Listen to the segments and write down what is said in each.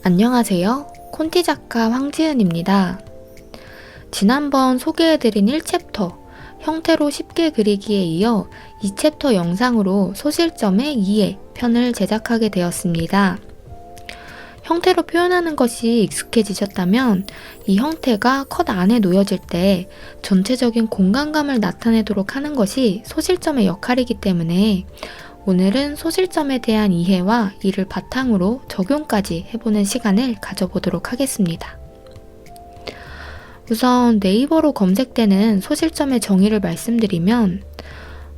안녕하세요. 콘티 작가 황지은입니다. 지난번 소개해드린 1챕터 형태로 쉽게 그리기에 이어 2챕터 영상으로 소실점의 이해 편을 제작하게 되었습니다. 형태로 표현하는 것이 익숙해지셨다면 이 형태가 컷 안에 놓여질 때 전체적인 공간감을 나타내도록 하는 것이 소실점의 역할이기 때문에 오늘은 소실점에 대한 이해와 이를 바탕으로 적용까지 해보는 시간을 가져보도록 하겠습니다. 우선 네이버로 검색되는 소실점의 정의를 말씀드리면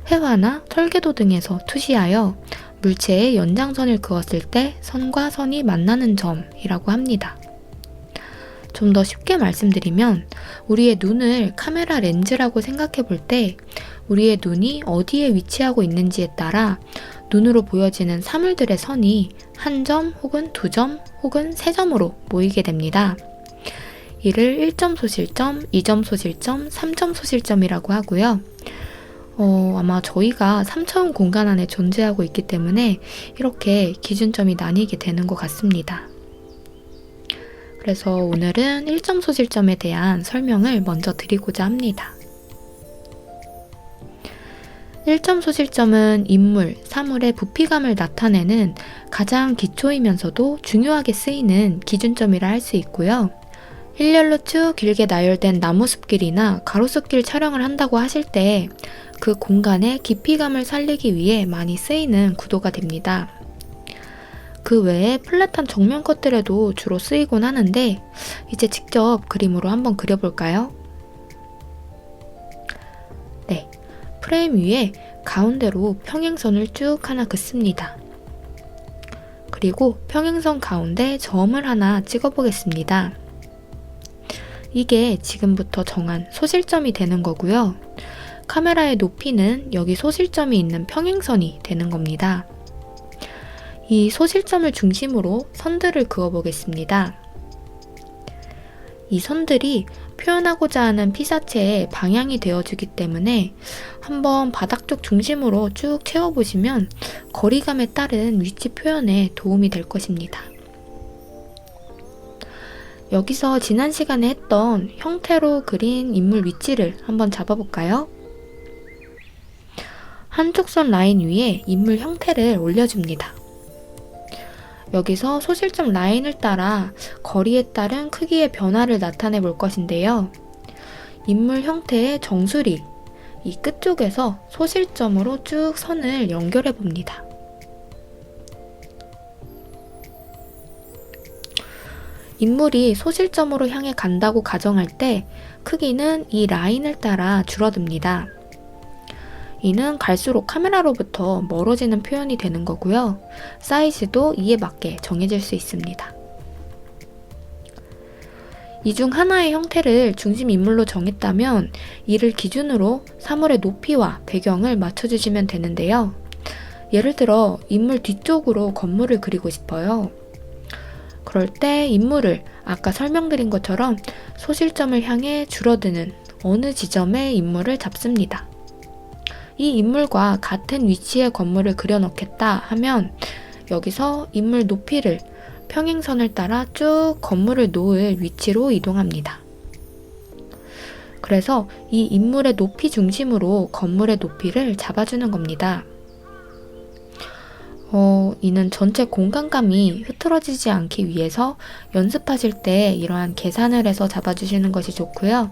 회화나 설계도 등에서 투시하여 물체의 연장선을 그었을 때 선과 선이 만나는 점이라고 합니다. 좀 더 쉽게 말씀드리면 우리의 눈을 카메라 렌즈라고 생각해 볼 때 우리의 눈이 어디에 위치하고 있는지에 따라 눈으로 보여지는 사물들의 선이 한 점 혹은 두 점 혹은 세 점으로 모이게 됩니다. 이를 1점 소실점, 2점 소실점, 3점 소실점이라고 하고요. 아마 저희가 3차원 공간 안에 존재하고 있기 때문에 이렇게 기준점이 나뉘게 되는 것 같습니다. 그래서 오늘은 1점 소실점에 대한 설명을 먼저 드리고자 합니다. 1점 소실점은 인물, 사물의 부피감을 나타내는 가장 기초이면서도 중요하게 쓰이는 기준점이라 할 수 있고요. 일렬로 쭉 길게 나열된 나무숲길이나 가로수길 촬영을 한다고 하실 때 그 공간의 깊이감을 살리기 위해 많이 쓰이는 구도가 됩니다. 그 외에 플랫한 정면 컷들에도 주로 쓰이곤 하는데 이제 직접 그림으로 한번 그려볼까요? 네, 프레임 위에 가운데로 평행선을 쭉 하나 긋습니다. 그리고 평행선 가운데 점을 하나 찍어보겠습니다. 이게 지금부터 정한 소실점이 되는 거고요. 카메라의 높이는 여기 소실점이 있는 평행선이 되는 겁니다. 이 소실점을 중심으로 선들을 그어보겠습니다. 이 선들이 표현하고자 하는 피사체의 방향이 되어주기 때문에 한번 바닥 쪽 중심으로 쭉 채워보시면 거리감에 따른 위치 표현에 도움이 될 것입니다. 여기서 지난 시간에 했던 형태로 그린 인물 위치를 한번 잡아볼까요? 한쪽 선 라인 위에 인물 형태를 올려줍니다. 여기서 소실점 라인을 따라 거리에 따른 크기의 변화를 나타내 볼 것인데요. 인물 형태의 정수리, 이 끝쪽에서 소실점으로 쭉 선을 연결해 봅니다. 인물이 소실점으로 향해 간다고 가정할 때 크기는 이 라인을 따라 줄어듭니다. 이는 갈수록 카메라로부터 멀어지는 표현이 되는 거고요. 사이즈도 이에 맞게 정해질 수 있습니다. 이 중 하나의 형태를 중심 인물로 정했다면 이를 기준으로 사물의 높이와 배경을 맞춰주시면 되는데요. 예를 들어 인물 뒤쪽으로 건물을 그리고 싶어요. 그럴 때 인물을 아까 설명드린 것처럼 소실점을 향해 줄어드는 어느 지점에 인물을 잡습니다. 이 인물과 같은 위치의 건물을 그려놓겠다 하면 여기서 인물 높이를 평행선을 따라 쭉 건물을 놓을 위치로 이동합니다. 그래서 이 인물의 높이 중심으로 건물의 높이를 잡아주는 겁니다. 이는 전체 공간감이 흐트러지지 않기 위해서 연습하실 때 이러한 계산을 해서 잡아주시는 것이 좋고요.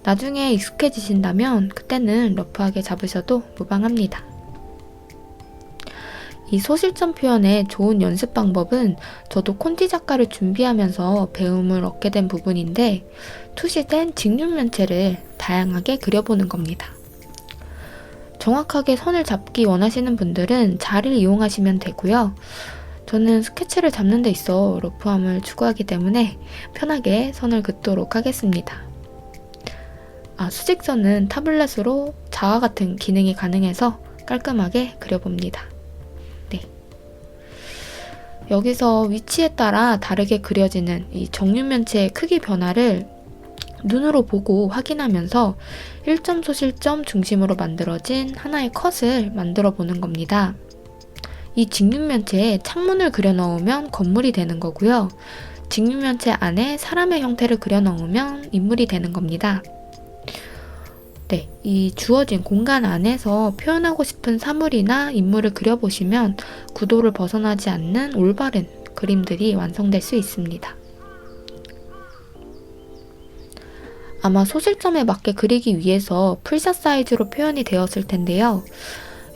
나중에 익숙해지신다면 그때는 러프하게 잡으셔도 무방합니다. 이 소실점 표현의 좋은 연습 방법은 저도 콘티 작가를 준비하면서 배움을 얻게 된 부분인데 투시된 직육면체를 다양하게 그려보는 겁니다. 정확하게 선을 잡기 원하시는 분들은 자를 이용하시면 되고요. 저는 스케치를 잡는 데 있어 러프함을 추구하기 때문에 편하게 선을 긋도록 하겠습니다. 수직선은 타블렛으로 자와 같은 기능이 가능해서 깔끔하게 그려봅니다. 네. 여기서 위치에 따라 다르게 그려지는 이 정육면체의 크기 변화를 눈으로 보고 확인하면서 1점 소실점 중심으로 만들어진 하나의 컷을 만들어 보는 겁니다. 이 직육면체에 창문을 그려 넣으면 건물이 되는 거고요. 직육면체 안에 사람의 형태를 그려 넣으면 인물이 되는 겁니다. 네, 이 주어진 공간 안에서 표현하고 싶은 사물이나 인물을 그려보시면 구도를 벗어나지 않는 올바른 그림들이 완성될 수 있습니다. 아마 소실점에 맞게 그리기 위해서 풀샷 사이즈로 표현이 되었을 텐데요.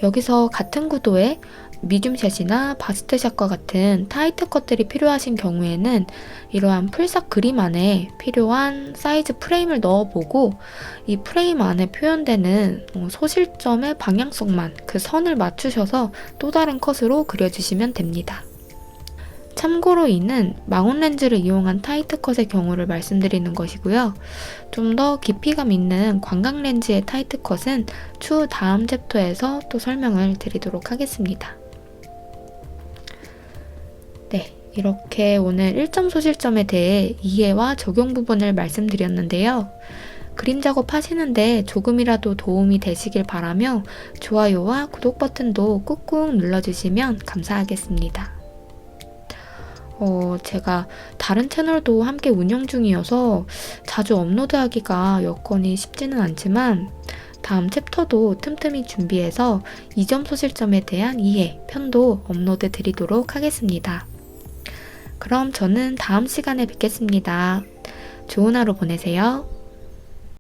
여기서 같은 구도의 미디움샷이나 바스트샷과 같은 타이트 컷들이 필요하신 경우에는 이러한 풀샷 그림 안에 필요한 사이즈 프레임을 넣어보고 이 프레임 안에 표현되는 소실점의 방향성만 그 선을 맞추셔서 또 다른 컷으로 그려주시면 됩니다. 참고로 이는 망원 렌즈를 이용한 타이트 컷의 경우를 말씀드리는 것이고요. 좀 더 깊이감 있는 광각 렌즈의 타이트 컷은 추후 다음 챕터에서 또 설명을 드리도록 하겠습니다. 네, 이렇게 오늘 1점 소실점에 대해 이해와 적용 부분을 말씀드렸는데요. 그림 작업 하시는데 조금이라도 도움이 되시길 바라며 좋아요와 구독 버튼도 꾹꾹 눌러주시면 감사하겠습니다. 제가 다른 채널도 함께 운영 중이어서 자주 업로드하기가 여건이 쉽지는 않지만 다음 챕터도 틈틈이 준비해서 2점 소실점에 대한 이해 편도 업로드 드리도록 하겠습니다. 그럼 저는 다음 시간에 뵙겠습니다. 좋은 하루 보내세요.